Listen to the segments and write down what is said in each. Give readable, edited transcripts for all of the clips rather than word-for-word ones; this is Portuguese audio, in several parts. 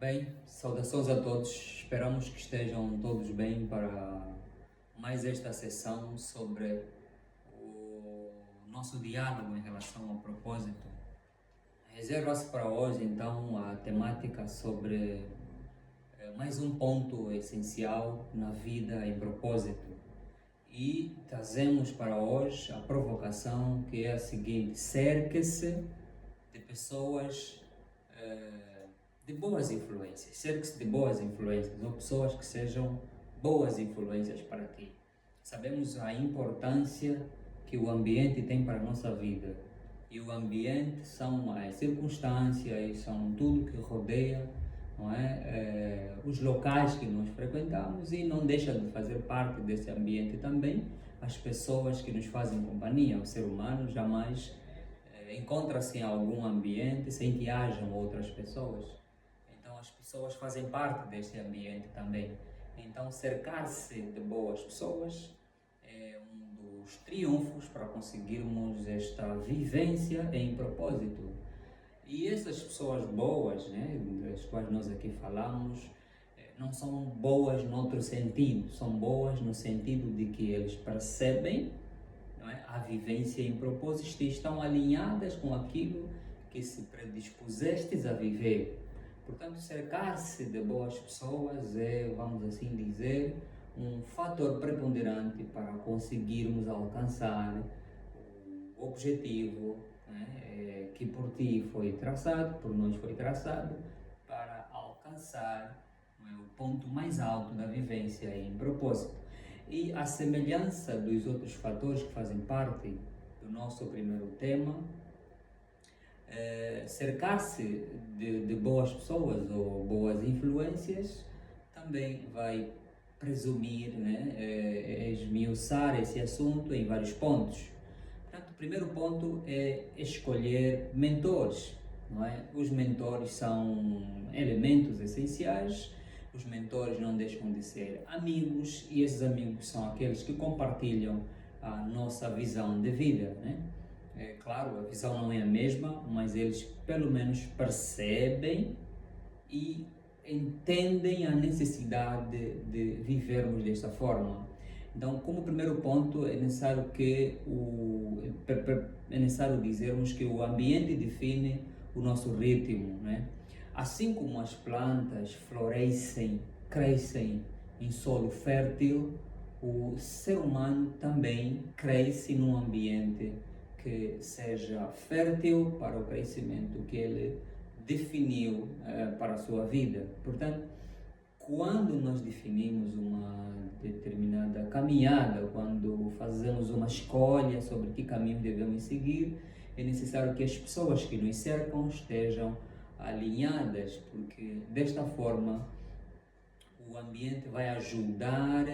Bem, saudações a todos. Esperamos que estejam todos bem para mais esta sessão sobre o nosso diálogo em relação ao propósito. Reserva-se para hoje, então, a temática sobre mais um ponto essencial na vida em propósito. E trazemos para hoje a provocação que é a seguinte: cerque-se de pessoas de boas influências, cerque-se de boas influências, ou pessoas que sejam boas influências para ti. Sabemos a importância que o ambiente tem para a nossa vida, e o ambiente são as circunstâncias, são tudo que rodeia, não é? Os locais que nós frequentamos, e não deixa de fazer parte desse ambiente também as pessoas que nos fazem companhia. O ser humano jamais encontra-se em algum ambiente sem que hajam outras pessoas. Então as pessoas fazem parte deste ambiente também. Então cercar-se de boas pessoas é um dos triunfos para conseguirmos esta vivência em propósito. E essas pessoas boas, né, das quais nós aqui falamos, não são boas noutro sentido, são boas no sentido de que eles percebem, não é, a vivência em propósito e estão alinhadas com aquilo que se predispusestes a viver. Portanto, cercar-se de boas pessoas é, vamos assim dizer, um fator preponderante para conseguirmos alcançar o objetivo, né, que por ti foi traçado, por nós foi traçado, para alcançar, não é, o ponto mais alto da vivência em propósito. E a semelhança dos outros fatores que fazem parte do nosso primeiro tema, cercar-se de boas pessoas ou boas influências também vai presumir, né, esmiuçar esse assunto em vários pontos. Portanto, o primeiro ponto é escolher mentores, não é? Os mentores são elementos essenciais. Os mentores não deixam de ser amigos, e esses amigos são aqueles que compartilham a nossa visão de vida, né? É claro, a visão não é a mesma, mas eles pelo menos percebem e entendem a necessidade de vivermos desta forma. Então, como primeiro ponto, é necessário dizermos que o ambiente define o nosso ritmo, né? Assim como as plantas florescem, crescem em solo fértil, o ser humano também cresce num ambiente que seja fértil para o crescimento que ele definiu para a sua vida. Portanto, quando nós definimos uma determinada caminhada, quando fazemos uma escolha sobre que caminho devemos seguir, é necessário que as pessoas que nos cercam estejam alinhadas, porque desta forma o ambiente vai ajudar,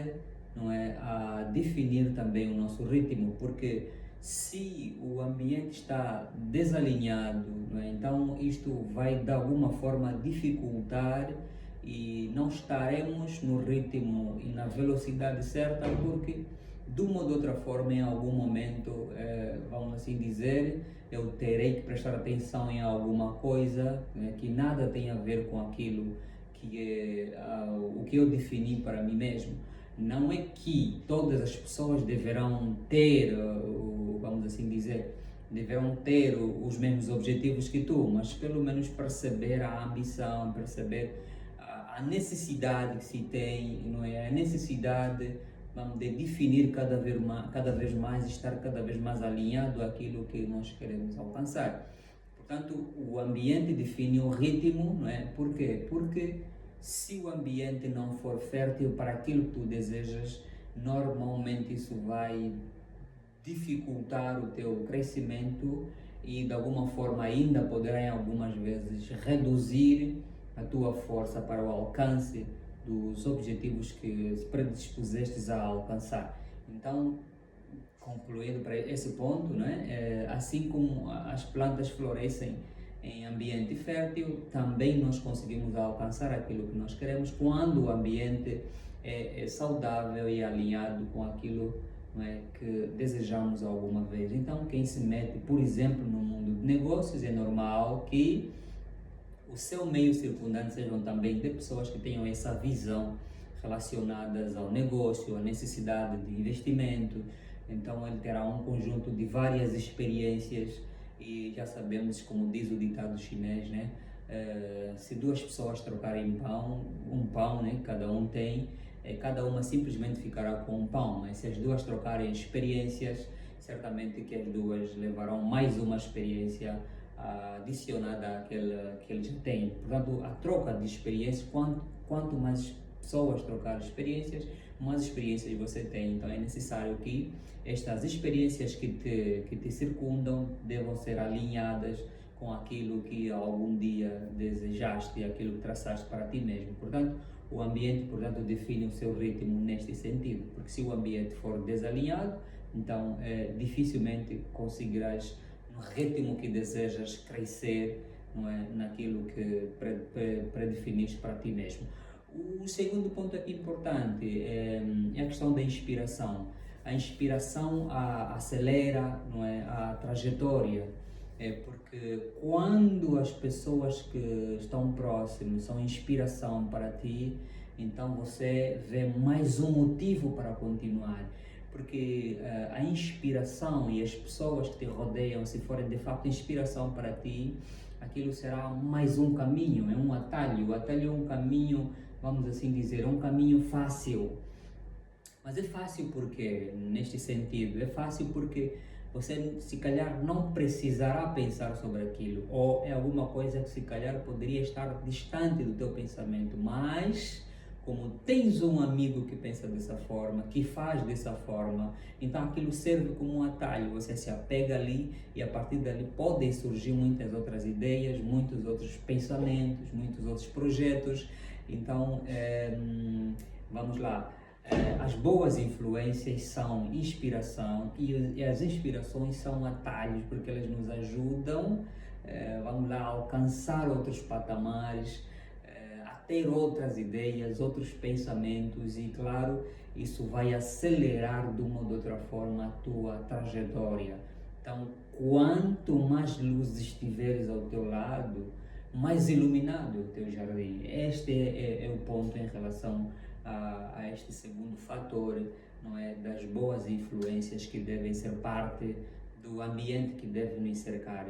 não é, a definir também o nosso ritmo, porque se o ambiente está desalinhado, não é, então isto vai de alguma forma dificultar e não estaremos no ritmo e na velocidade certa, porque de uma ou de outra forma, em algum momento, vamos assim dizer, eu terei que prestar atenção em alguma coisa, né, que nada tem a ver com aquilo que é o que eu defini para mim mesmo. Não é que todas as pessoas deverão ter, vamos assim dizer, deverão ter os mesmos objetivos que tu, mas pelo menos perceber a ambição, perceber a necessidade que se tem, não é? A necessidade, vamos, de definir cada vez mais, estar cada vez mais alinhado àquilo que nós queremos alcançar. Portanto, o ambiente define o ritmo, não é? Por quê? Porque se o ambiente não for fértil para aquilo que tu desejas, normalmente isso vai dificultar o teu crescimento e de alguma forma ainda poderá em algumas vezes reduzir a tua força para o alcance dos objetivos que predispusestes a alcançar. Então, concluindo para esse ponto, né, assim como as plantas florescem em ambiente fértil, também nós conseguimos alcançar aquilo que nós queremos quando o ambiente é saudável e alinhado com aquilo, não é, que desejamos alguma vez. Então, quem se mete, por exemplo, no mundo de negócios, é normal que o seu meio circundante sejam também de pessoas que tenham essa visão relacionadas ao negócio, à necessidade de investimento. Então ele terá um conjunto de várias experiências e já sabemos, como diz o ditado chinês, né? Se duas pessoas trocarem um pão, né, cada um tem, cada uma simplesmente ficará com um pão, mas se as duas trocarem experiências, certamente que as duas levarão mais uma experiência adicionada àquela que eles têm. Portanto, a troca de experiências, quanto mais pessoas trocar experiências, mais experiências você tem. Então é necessário que estas experiências que te circundam devam ser alinhadas com aquilo que algum dia desejaste e aquilo que traçaste para ti mesmo. Portanto, o ambiente, portanto, define o seu ritmo neste sentido, porque se o ambiente for desalinhado, então dificilmente conseguirás no ritmo que desejas crescer, não é, naquilo que predefiniste para ti mesmo. O segundo ponto aqui importante é a questão da inspiração. A inspiração acelera, não é, a trajetória, porque quando as pessoas que estão próximas são inspiração para ti, então você vê mais um motivo para continuar. Porque a inspiração e as pessoas que te rodeiam, se forem de fato inspiração para ti, aquilo será mais um caminho, é um atalho. O atalho é um caminho, vamos assim dizer, é um caminho fácil. Mas é fácil porque, neste sentido, é fácil porque você se calhar não precisará pensar sobre aquilo, ou é alguma coisa que se calhar poderia estar distante do teu pensamento, mas como tens um amigo que pensa dessa forma, que faz dessa forma, então aquilo serve como um atalho, você se apega ali e a partir dali podem surgir muitas outras ideias, muitos outros pensamentos, muitos outros projetos. Então, vamos lá. As boas influências são inspiração e as inspirações são atalhos, porque elas nos ajudam, vamos lá, a alcançar outros patamares, a ter outras ideias, outros pensamentos e, claro, isso vai acelerar de uma ou de outra forma a tua trajetória. Então, quanto mais luz estiveres ao teu lado, mais iluminado é o teu jardim. Este é o ponto em relação a este segundo fator, não é, das boas influências que devem ser parte do ambiente que deve nos cercar.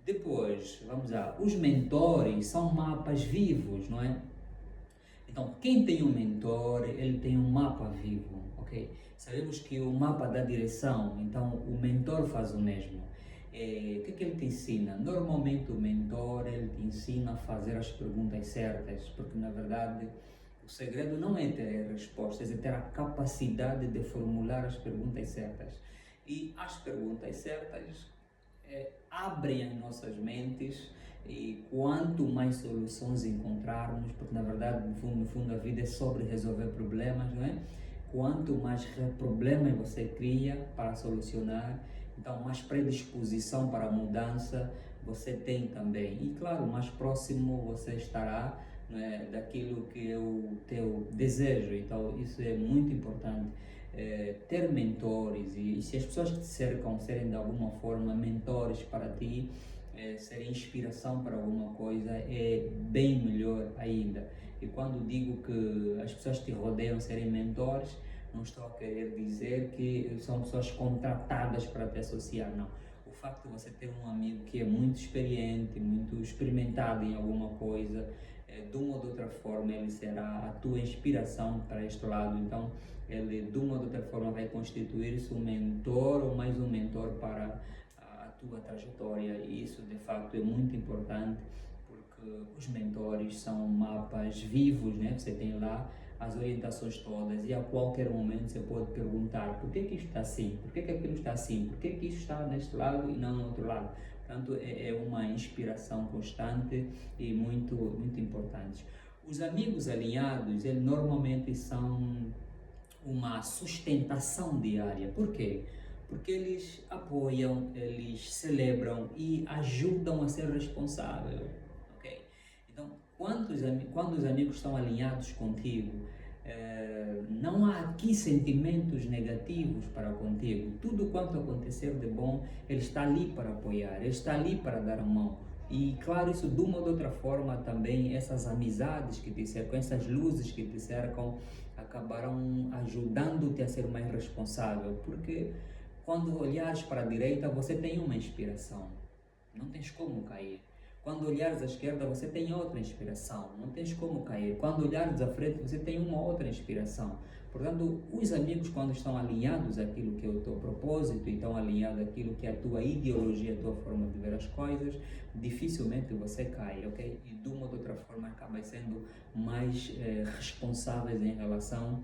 Depois, vamos lá, os mentores são mapas vivos, não é? Então, quem tem um mentor, ele tem um mapa vivo, ok? Sabemos que o mapa dá direção, então o mentor faz o mesmo. O que ele te ensina? Normalmente o mentor, ele te ensina a fazer as perguntas certas, porque na verdade o segredo não é ter respostas, é ter a capacidade de formular as perguntas certas. E as perguntas certas abrem as nossas mentes e quanto mais soluções encontrarmos, porque na verdade no fundo a vida é sobre resolver problemas, não é? Quanto mais problemas você cria para solucionar, então mais predisposição para a mudança você tem também. E claro, mais próximo você estará, não é, daquilo que é o teu desejo. Então isso é muito importante, ter mentores e se as pessoas que te cercam serem de alguma forma mentores para ti, serem inspiração para alguma coisa, é bem melhor ainda. E quando digo que as pessoas que te rodeiam serem mentores, não estou a querer dizer que são pessoas contratadas para te associar, não. O facto de você ter um amigo que é muito experiente, muito experimentado em alguma coisa, de uma ou de outra forma ele será a tua inspiração para este lado. Então ele de uma ou de outra forma vai constituir-se um mentor ou mais um mentor para a tua trajetória, e isso de facto é muito importante porque os mentores são mapas vivos, né? Você tem lá as orientações todas e a qualquer momento você pode perguntar por que isto está assim, por que aquilo está assim, por que isto está neste lado e não no outro lado. Portanto, é uma inspiração constante e muito, muito importante. Os amigos alinhados, eles normalmente são uma sustentação diária. Por quê? Porque eles apoiam, eles celebram e ajudam a ser responsável. Okay? Então, quando os amigos estão alinhados contigo, não há aqui sentimentos negativos para contigo. Tudo quanto acontecer de bom, ele está ali para apoiar, ele está ali para dar a mão. E claro, isso de uma ou de outra forma também, essas amizades que te cercam, essas luzes que te cercam, acabarão ajudando-te a ser mais responsável, porque quando olhares para a direita, você tem uma inspiração, não tens como cair. Quando olhares à esquerda, você tem outra inspiração, não tens como cair. Quando olhares à frente, você tem uma outra inspiração. Portanto, os amigos, quando estão alinhados àquilo que é o teu propósito, e estão alinhados àquilo que é a tua ideologia, a tua forma de ver as coisas, dificilmente você cai, ok? E de uma ou de outra forma acaba sendo mais responsáveis em relação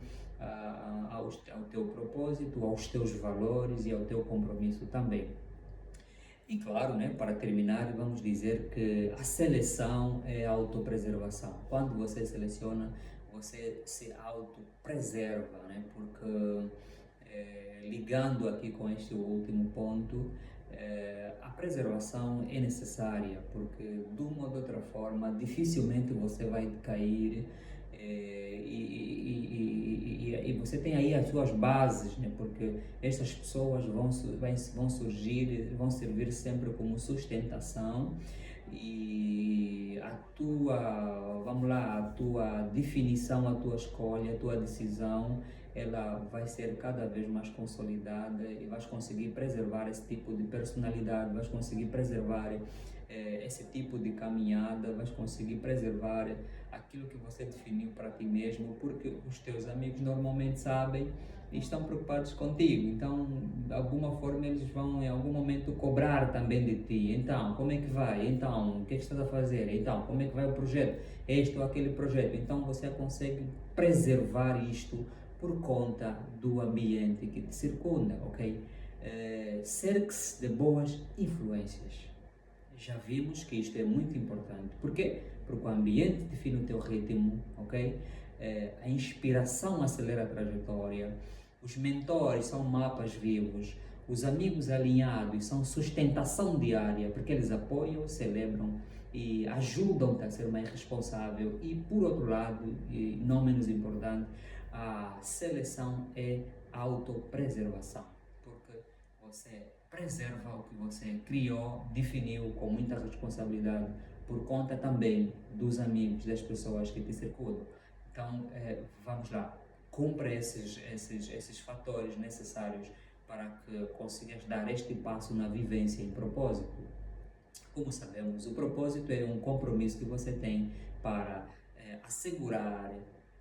ao teu propósito, aos teus valores e ao teu compromisso também. E claro, né, para terminar, vamos dizer que a seleção é a autopreservação. Quando você seleciona, você se autopreserva, né? Porque ligando aqui com este último ponto, a preservação é necessária, porque de uma ou de outra forma dificilmente você vai cair e você tem aí as suas bases, né? Porque essas pessoas vão surgir, vão servir sempre como sustentação e a tua definição, a tua escolha, a tua decisão, ela vai ser cada vez mais consolidada e vais conseguir preservar esse tipo de personalidade, vais conseguir preservar esse tipo de caminhada, vais conseguir preservar aquilo que você definiu para ti mesmo, porque os teus amigos normalmente sabem e estão preocupados contigo, então de alguma forma eles vão em algum momento cobrar também de ti. Então, como é que vai? Então, o que é que estás a fazer? Então, como é que vai o projeto? Este ou aquele projeto? Então você consegue preservar isto por conta do ambiente que te circunda, ok? Cerque-se de boas influências. Já vimos que isto é muito importante. Por quê? Porque o ambiente define o teu ritmo, ok? A inspiração acelera a trajetória, os mentores são mapas vivos, os amigos alinhados são sustentação diária, porque eles apoiam, celebram e ajudam-te a ser mais responsável. E por outro lado, e não menos importante, a seleção é autopreservação, porque você preserva o que você criou, definiu com muita responsabilidade, por conta também dos amigos, das pessoas que te circundam. Então, vamos lá, cumpra esses fatores necessários para que consigas dar este passo na vivência em propósito. Como sabemos, o propósito é um compromisso que você tem para assegurar,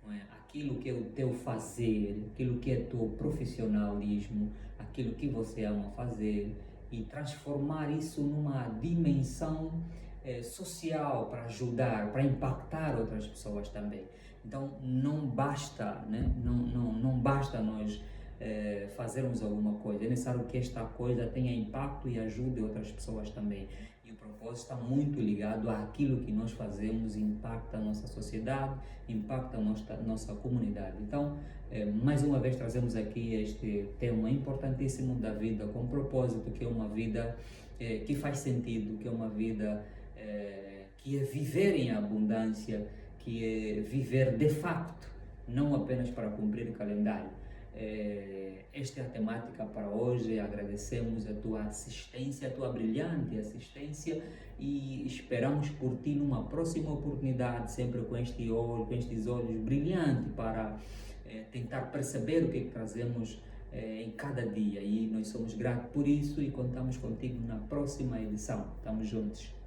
não é, aquilo que é o teu fazer, aquilo que é o teu profissionalismo, aquilo que você ama fazer, e transformar isso numa dimensão social para ajudar, para impactar outras pessoas também. Então não basta, né? Não basta nós fazermos alguma coisa, é necessário que esta coisa tenha impacto e ajude outras pessoas também. E o propósito está muito ligado àquilo que nós fazemos, impacta a nossa sociedade, impacta a nossa comunidade. Então, mais uma vez trazemos aqui este tema importantíssimo da vida com propósito, que é uma vida que faz sentido, que é uma vida que é viver em abundância, que é viver de facto, não apenas para cumprir calendário. Esta é a temática para hoje. Agradecemos a tua assistência, a tua brilhante assistência, e esperamos por ti numa próxima oportunidade, sempre com estes olhos brilhantes para tentar perceber o que é que trazemos em cada dia, e nós somos gratos por isso e contamos contigo na próxima edição. Estamos juntos.